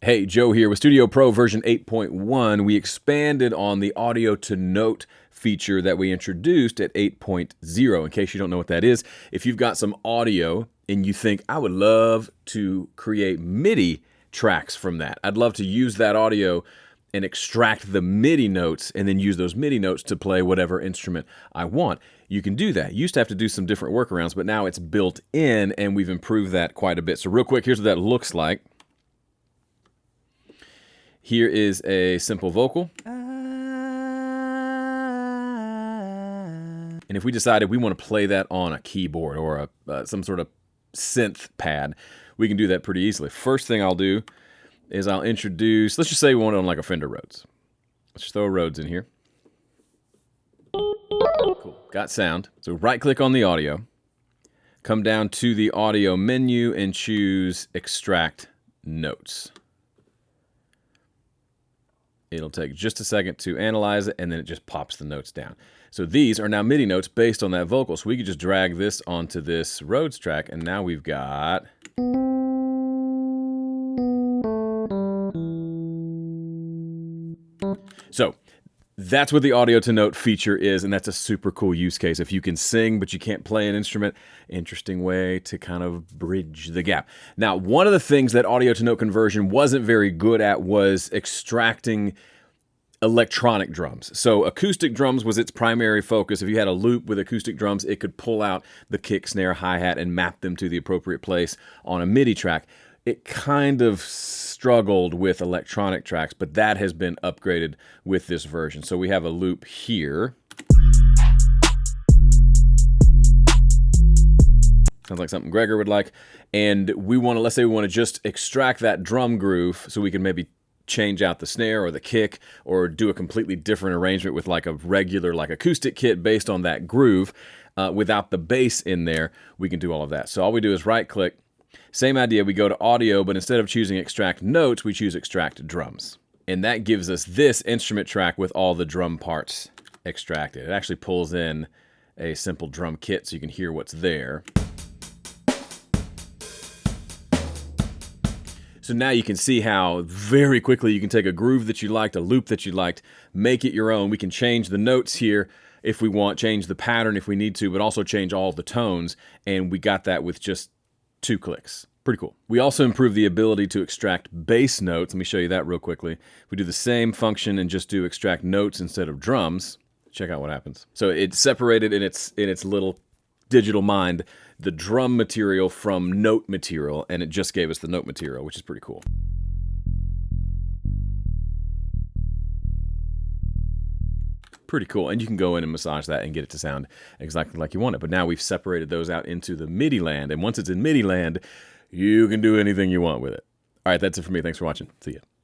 Hey, Joe here with Studio Pro version 8.1. We expanded on the audio to note feature that we introduced at 8.0. In case you don't know what that is, if you've got some audio and you think, I would love to create MIDI tracks from that. I'd love to use that audio and extract the MIDI notes and then use those MIDI notes to play whatever instrument I want. You can do that. You used to have to do some different workarounds, but now it's built in and we've improved that quite a bit. So real quick, here's what that looks like. Here is a simple vocal. And if we decided we want to play that on a keyboard or some sort of synth pad, we can do that pretty easily. First thing I'll do is I'll introduce, let's just say we want it on like a Fender Rhodes. Let's just throw a Rhodes in here. Cool, got sound. So right click on the audio, come down to the audio menu and choose Extract Notes. It'll take just a second to analyze it, and then it just pops the notes down. So these are now MIDI notes based on that vocal. So we could just drag this onto this Rhodes track, and now we've got... So that's what the audio to note feature is, and that's a super cool use case. If you can sing but you can't play an instrument, interesting way to kind of bridge the gap. Now, one of the things that audio to note conversion wasn't very good at was extracting electronic drums. So acoustic drums was its primary focus. If you had a loop with acoustic drums, it could pull out the kick, snare, hi-hat and map them to the appropriate place on a MIDI track. It kind of struggled with electronic tracks, but that has been upgraded with this version. So we have a loop here. Sounds like something Gregor would like. And we want to, let's say we want to just extract that drum groove so we can maybe change out the snare or the kick or do a completely different arrangement with like a regular like acoustic kit based on that groove without the bass in there. We can do all of that. So all we do is right click. Same idea, we go to audio, but instead of choosing extract notes, we choose extract drums. And that gives us this instrument track with all the drum parts extracted. It actually pulls in a simple drum kit so you can hear what's there. So now you can see how very quickly you can take a groove that you liked, a loop that you liked, make it your own. We can change the notes here if we want, change the pattern if we need to, but also change all the tones. And we got that with just 2 clicks. Pretty cool. We also improved the ability to extract bass notes. Let me show you that real quickly. If we do the same function and just do extract notes instead of drums, check out what happens. So it separated in its little digital mind the drum material from note material, and it just gave us the note material, which is pretty cool. Pretty cool, and you can go in and massage that and get it to sound exactly like you want it. But now we've separated those out into the MIDI land, and once it's in MIDI land, you can do anything you want with it. All right, that's it for me. Thanks for watching. See ya.